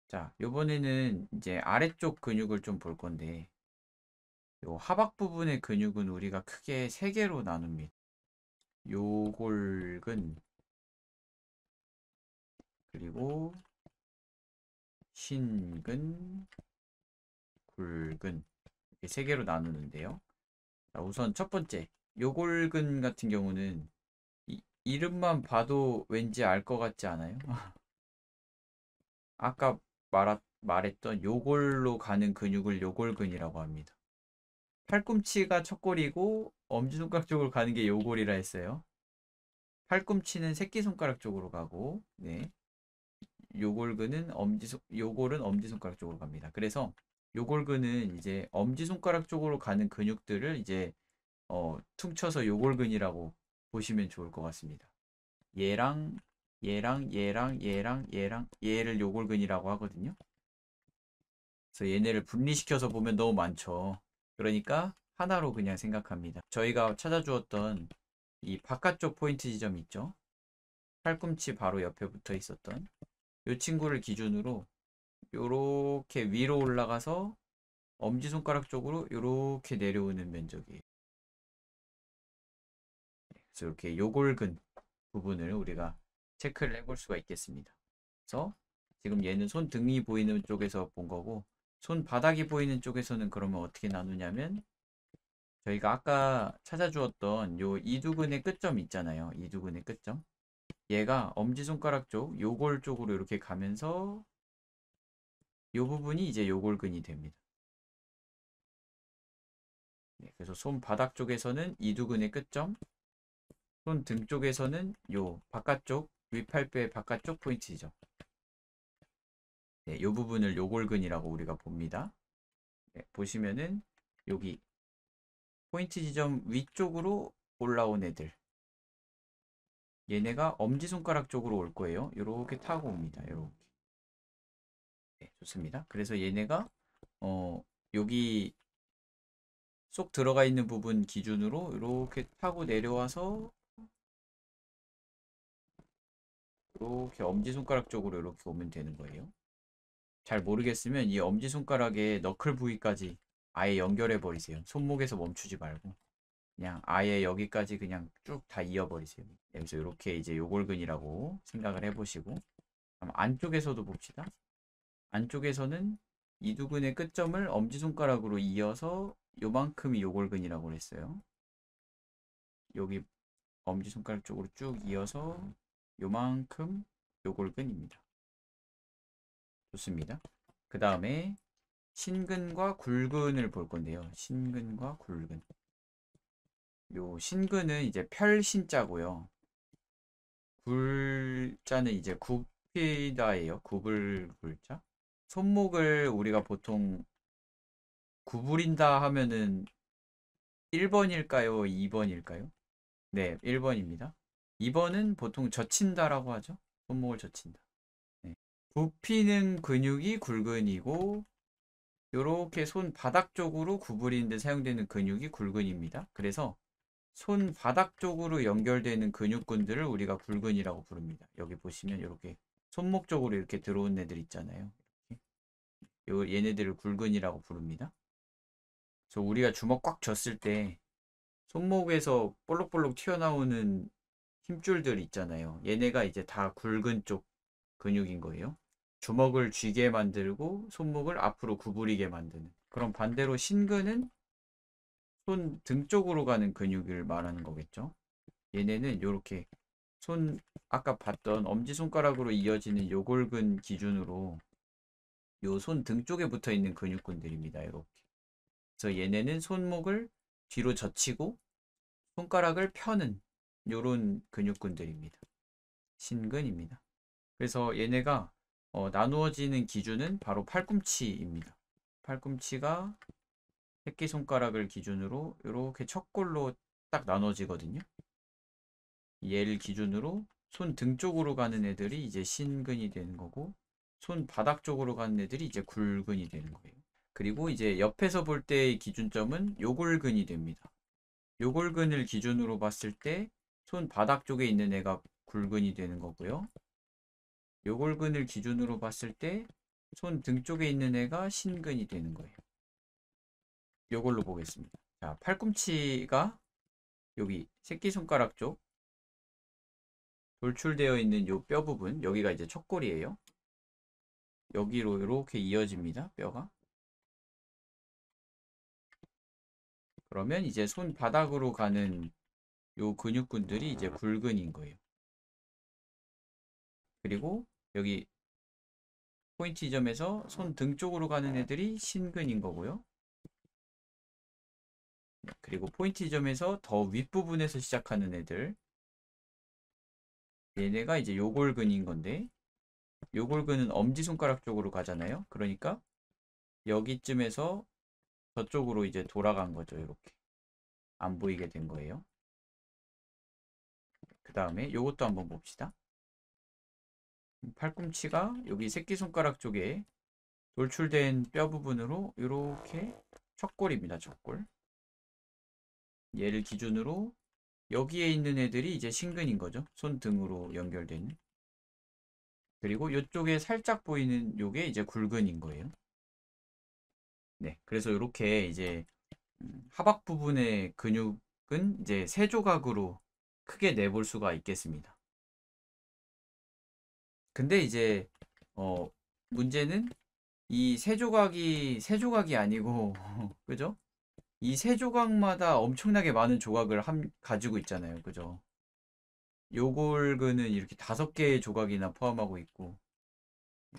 자, 요번에는 이제 아래쪽 근육을 좀 볼 건데, 요 하박 부분의 근육은 우리가 크게 세 개로 나눕니다. 요골근, 그리고 신근, 굴근, 이렇게 세 개로 나누는데요. 자, 우선 첫 번째, 요골근 같은 경우는 이름만 봐도 왠지 알 것 같지 않아요? 아까 말했던 요골로 가는 근육을 요골근이라고 합니다. 팔꿈치가 첫 골이고 엄지손가락 쪽으로 가는 게 요골이라 했어요. 팔꿈치는 새끼손가락 쪽으로 가고, 네. 요골은 엄지손가락 쪽으로 갑니다. 그래서 요골근은 이제 엄지손가락 쪽으로 가는 근육들을 이제 퉁쳐서 요골근이라고 보시면 좋을 것 같습니다. 얘랑 얘랑 얘를 요골근이라고 하거든요. 그래서 얘네를 분리시켜서 보면 너무 많죠. 그러니까 하나로 그냥 생각합니다. 저희가 찾아주었던 이 바깥쪽 포인트 지점 있죠? 팔꿈치 바로 옆에 붙어 있었던 이 친구를 기준으로 요렇게 위로 올라가서 엄지손가락 쪽으로 요렇게 내려오는 면적이에요. 그래서 이렇게 요골근 부분을 우리가 체크를 해볼 수가 있겠습니다. 그래서 지금 얘는 손등이 보이는 쪽에서 본 거고 손바닥이 보이는 쪽에서는 그러면 어떻게 나누냐면 저희가 아까 찾아주었던 요 이두근의 끝점 있잖아요. 이두근의 끝점. 얘가 엄지손가락 쪽, 요골 쪽으로 이렇게 가면서 요 부분이 이제 요골근이 됩니다. 네, 그래서 손바닥 쪽에서는 이두근의 끝점, 손 등 쪽에서는 요 바깥쪽, 윗팔배 바깥쪽 포인트죠. 네, 요 부분을 요골근이라고 우리가 봅니다. 네, 보시면은 여기 포인트 지점 위쪽으로 올라온 애들. 얘네가 엄지손가락 쪽으로 올 거예요. 요렇게 타고 옵니다. 요렇게. 네, 좋습니다. 그래서 얘네가 여기 쏙 들어가 있는 부분 기준으로 이렇게 타고 내려와서 이렇게 엄지손가락 쪽으로 이렇게 오면 되는 거예요. 잘 모르겠으면 이 엄지손가락의 너클 부위까지 아예 연결해 버리세요. 손목에서 멈추지 말고 그냥 아예 여기까지 그냥 쭉 다 이어버리세요. 여기서 이렇게 이제 요골근이라고 생각을 해보시고 그럼 안쪽에서도 봅시다. 안쪽에서는 이두근의 끝점을 엄지손가락으로 이어서 요만큼이 요골근이라고 했어요. 여기 엄지손가락 쪽으로 쭉 이어서 요만큼 요골근입니다. 좋습니다. 그 다음에 신근과 굴근을 볼 건데요. 신근과 굴근. 요 신근은 이제 펼신자고요. 굴자는 이제 굽히다예요. 굽을 굴자. 손목을 우리가 보통 구부린다 하면은 1번일까요? 2번일까요? 네, 1번입니다. 2번은 보통 젖힌다라고 하죠. 손목을 젖힌다. 네. 굽히는 근육이 굴근이고 요렇게 손 바닥 쪽으로 구부리는 데 사용되는 근육이 굴근입니다. 그래서 손 바닥 쪽으로 연결되는 근육군들을 우리가 굴근이라고 부릅니다. 여기 보시면 이렇게 손목 쪽으로 이렇게 들어온 애들 있잖아요. 얘네들을 굴근이라고 부릅니다. 그래서 우리가 주먹 꽉 쥐었을 때 손목에서 볼록볼록 튀어나오는 힘줄들 있잖아요. 얘네가 이제 다 굵은 쪽 근육인 거예요. 주먹을 쥐게 만들고 손목을 앞으로 구부리게 만드는. 그럼 반대로 신근은 손 등 쪽으로 가는 근육을 말하는 거겠죠. 얘네는 이렇게 손 아까 봤던 엄지손가락으로 이어지는 요골근 기준으로 요 손 등 쪽에 붙어 있는 근육군들입니다. 이렇게. 그래서 얘네는 손목을 뒤로 젖히고 손가락을 펴는 요런 근육군들입니다. 신근입니다. 그래서 얘네가 나누어지는 기준은 바로 팔꿈치입니다. 팔꿈치가 새끼손가락을 기준으로 이렇게 첫 골로 딱 나눠지거든요. 얘를 기준으로 손 등 쪽으로 가는 애들이 이제 신근이 되는 거고 손 바닥 쪽으로 가는 애들이 이제 굴근이 되는 거예요. 그리고 이제 옆에서 볼 때의 기준점은 요골근이 됩니다. 요골근을 기준으로 봤을 때 손 바닥 쪽에 있는 애가 굴근이 되는 거고요. 요골근을 기준으로 봤을 때 손 등 쪽에 있는 애가 신근이 되는 거예요. 요걸로 보겠습니다. 자, 팔꿈치가 여기 새끼손가락 쪽 돌출되어 있는 요 뼈 부분, 여기가 이제 척골이에요. 여기로 이렇게 이어집니다. 뼈가. 그러면 이제 손바닥으로 가는 요 근육군들이 이제 굴근인 거예요. 그리고 여기 포인트 지점에서 손 등 쪽으로 가는 애들이 신근인 거고요. 그리고 포인트 지점에서 더 윗부분에서 시작하는 애들, 얘네가 이제 요골근인 건데, 요골근은 엄지손가락 쪽으로 가잖아요. 그러니까 여기쯤에서 저쪽으로 이제 돌아간 거죠. 이렇게 안 보이게 된 거예요. 그 다음에 요것도 한번 봅시다. 팔꿈치가 여기 새끼손가락 쪽에 돌출된 뼈 부분으로 이렇게 척골입니다. 척골. 얘를 기준으로 여기에 있는 애들이 이제 신근인 거죠. 손등으로 연결되는. 그리고 이쪽에 살짝 보이는 요게 이제 굴근인 거예요. 네. 그래서 이렇게 이제 하박 부분의 근육은 이제 세 조각으로 크게 내볼 수가 있겠습니다. 근데 이제 어 문제는 이 세 조각이 아니고 그죠? 이 세 조각마다 엄청나게 많은 조각을 가지고 있잖아요. 그죠? 요골근은 이렇게 5개의 조각이나 포함하고 있고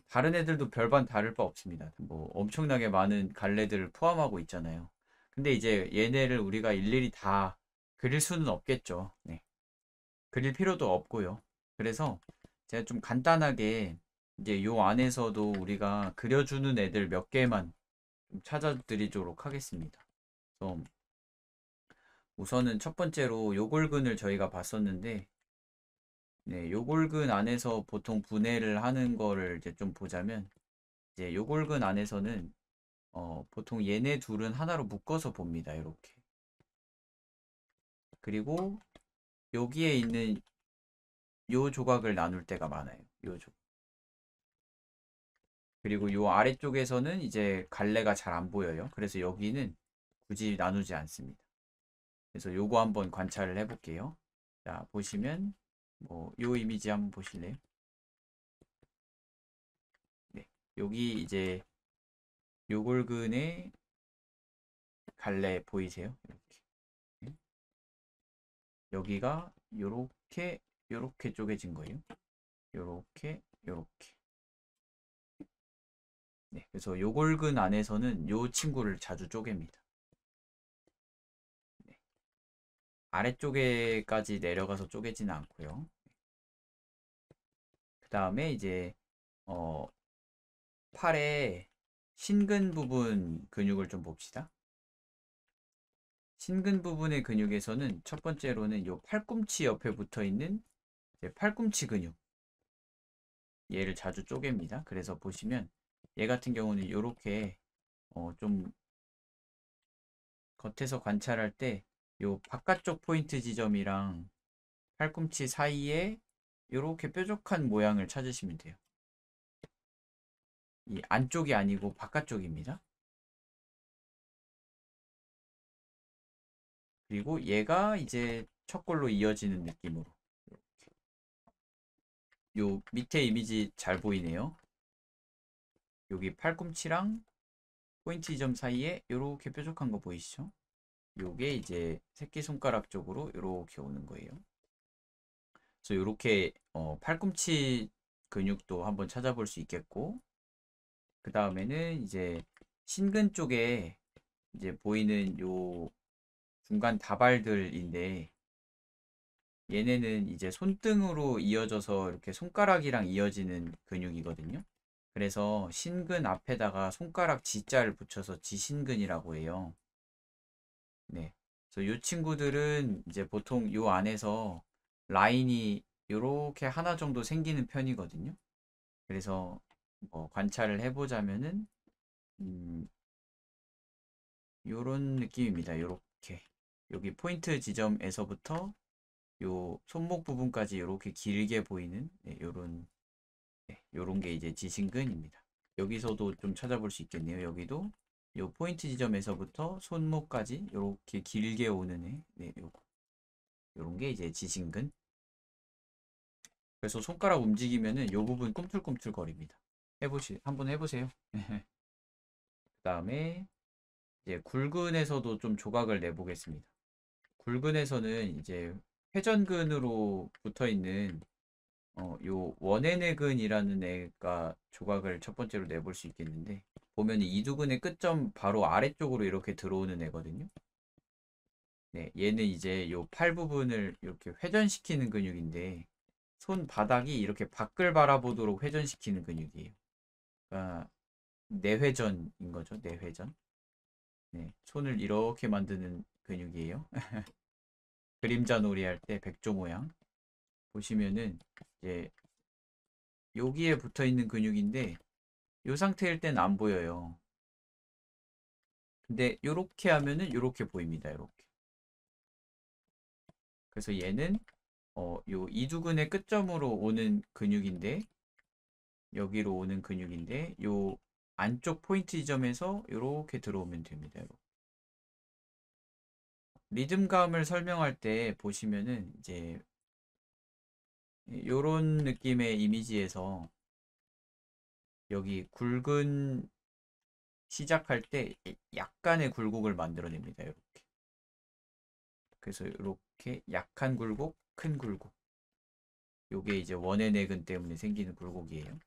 다른 애들도 별반 다를 바 없습니다. 뭐 엄청나게 많은 갈래들을 포함하고 있잖아요. 근데 이제 얘네를 우리가 일일이 다 그릴 수는 없겠죠. 네. 그릴 필요도 없고요. 그래서 제가 좀 간단하게 이제 요 안에서도 우리가 그려주는 애들 몇 개만 좀 찾아드리도록 하겠습니다. 그래서 우선은 첫 번째로 요골근을 저희가 봤었는데, 네, 요골근 안에서 보통 분해를 하는 거를 이제 좀 보자면, 이제 요골근 안에서는 보통 얘네 둘은 하나로 묶어서 봅니다. 이렇게. 그리고 여기에 있는 요 조각을 나눌 때가 많아요. 요 조각. 그리고 요 아래쪽에서는 이제 갈래가 잘 안 보여요. 그래서 여기는 굳이 나누지 않습니다. 그래서 요거 한번 관찰을 해볼게요. 자, 보시면 뭐 요 이미지 한번 보실래요? 네. 여기 이제 요골근의 갈래 보이세요? 이렇게. 네. 여기가 요렇게 쪼개진 거예요. 요렇게. 네. 그래서 요골근 안에서는 요 친구를 자주 쪼갭니다. 네. 아래쪽에까지 내려가서 쪼개지는 않고요. 그 다음에 이제 어, 팔의 신근 부분 근육을 좀 봅시다. 신근 부분의 근육에서는 첫 번째로는 요 팔꿈치 옆에 붙어 있는 팔꿈치 근육. 얘를 자주 쪼갭니다. 그래서 보시면 얘 같은 경우는 이렇게 좀 겉에서 관찰할 때 요 바깥쪽 포인트 지점이랑 팔꿈치 사이에 이렇게 뾰족한 모양을 찾으시면 돼요. 이 안쪽이 아니고 바깥쪽입니다. 그리고 얘가 이제 척골로 이어지는 느낌으로. 요 밑에 이미지 잘 보이네요. 여기 팔꿈치랑 포인트 지점 사이에 이렇게 뾰족한 거 보이시죠? 요게 이제 새끼손가락 쪽으로 이렇게 오는 거예요. 그래서 이렇게 팔꿈치 근육도 한번 찾아볼 수 있겠고, 그 다음에는 이제 신근 쪽에 이제 보이는 요 중간 다발들인데, 얘네는 이제 손등으로 이어져서 이렇게 손가락이랑 이어지는 근육이거든요. 그래서 신근 앞에다가 손가락 G자를 붙여서 지신근이라고 해요. 네. 그래서 이 친구들은 이제 보통 요 안에서 라인이 요렇게 하나 정도 생기는 편이거든요. 그래서 관찰을 해보자면은 음, 요런 느낌입니다. 요렇게 여기 포인트 지점에서부터 요 손목 부분까지 요렇게 길게 보이는 네, 요런 게 이제 지신근입니다. 여기서도 좀 찾아볼 수 있겠네요. 여기도 요 포인트 지점에서부터 손목까지 이렇게 길게 오는 애. 네, 요런 게 이제 지진근. 그래서 손가락 움직이면은 요 부분 꿈틀꿈틀 거립니다. 한번 해보세요. 그 다음에 이제 굴근에서도 좀 조각을 내보겠습니다. 굴근에서는 이제 회전근으로 붙어 있는 요 원해내근이라는 애가 조각을 첫 번째로 내볼 수 있겠는데, 보면 이두근의 끝점 바로 아래쪽으로 이렇게 들어오는 애거든요. 네, 얘는 이제 요 팔 부분을 이렇게 회전시키는 근육인데, 손 바닥이 이렇게 밖을 바라보도록 회전시키는 근육이에요. 그러니까 내회전인 거죠. 내회전. 네, 손을 이렇게 만드는 근육이에요. 그림자 놀이 할 때 백조 모양 보시면은 이제 여기에 붙어 있는 근육인데 이 상태일 땐 안 보여요. 근데 요렇게 하면은 요렇게 보입니다. 요렇게. 그래서 얘는 요 이두근의 끝점으로 오는 근육인데, 여기로 오는 근육인데 요 안쪽 포인트 지점에서 요렇게 들어오면 됩니다. 요렇게. 리듬감을 설명할 때 보시면은 이제 요런 느낌의 이미지에서 여기 굵은 시작할 때 약간의 굴곡을 만들어냅니다. 이렇게. 그래서 이렇게 약한 굴곡, 큰 굴곡. 요게 이제 원의 내근 때문에 생기는 굴곡이에요.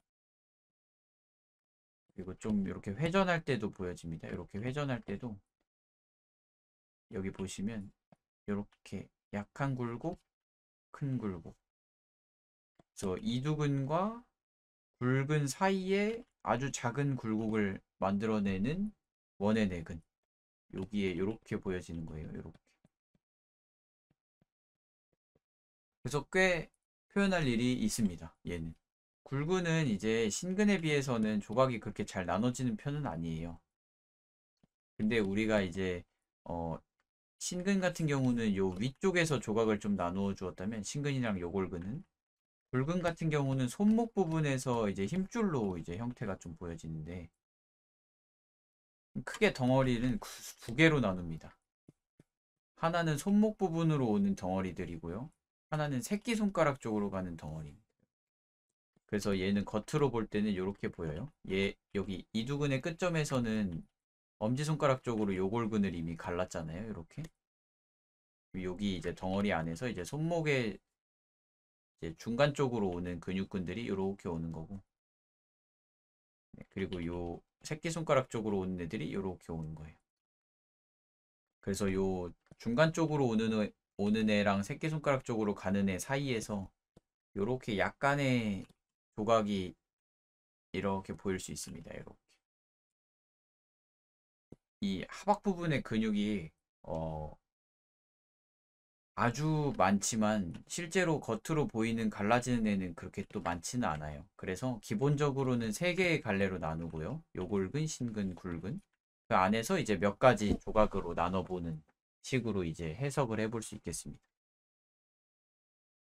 그리고 좀 이렇게 회전할 때도 보여집니다. 이렇게 회전할 때도 여기 보시면 이렇게 약한 굴곡, 큰 굴곡. 그래서 이두근과 굵은 사이에 아주 작은 굴곡을 만들어내는 원의 내근. 여기에 이렇게 보여지는 거예요. 이렇게. 그래서 꽤 표현할 일이 있습니다. 얘는. 굵은은 이제 신근에 비해서는 조각이 그렇게 잘 나눠지는 편은 아니에요. 근데 우리가 이제 어 신근 같은 경우는 요 위쪽에서 조각을 좀 나누어 주었다면, 신근이랑 요골근은, 굵은 같은 경우는 손목 부분에서 이제 힘줄로 이제 형태가 좀 보여지는데, 크게 덩어리는 두 개로 나눕니다. 하나는 손목 부분으로 오는 덩어리들이고요. 하나는 새끼손가락 쪽으로 가는 덩어리입니다. 그래서 얘는 겉으로 볼 때는 이렇게 보여요. 여기 이두근의 끝점에서는 엄지손가락 쪽으로 요골근을 이미 갈랐잖아요. 이렇게. 여기 이제 덩어리 안에서 이제 손목의 이제 중간 쪽으로 오는 근육근들이 이렇게 오는 거고. 네, 그리고 요 새끼손가락 쪽으로 오는 애들이 이렇게 오는 거예요. 그래서 요 중간 쪽으로 오는 애랑 새끼손가락 쪽으로 가는 애 사이에서 이렇게 약간의 조각이 이렇게 보일 수 있습니다. 이렇게. 이 하박 부분의 근육이 어, 아주 많지만 실제로 겉으로 보이는 갈라지는 애는 그렇게 또 많지는 않아요. 그래서 기본적으로는 세 개의 갈래로 나누고요. 요골근, 신근, 굵은. 그 안에서 이제 몇 가지 조각으로 나눠보는 식으로 이제 해석을 해볼 수 있겠습니다.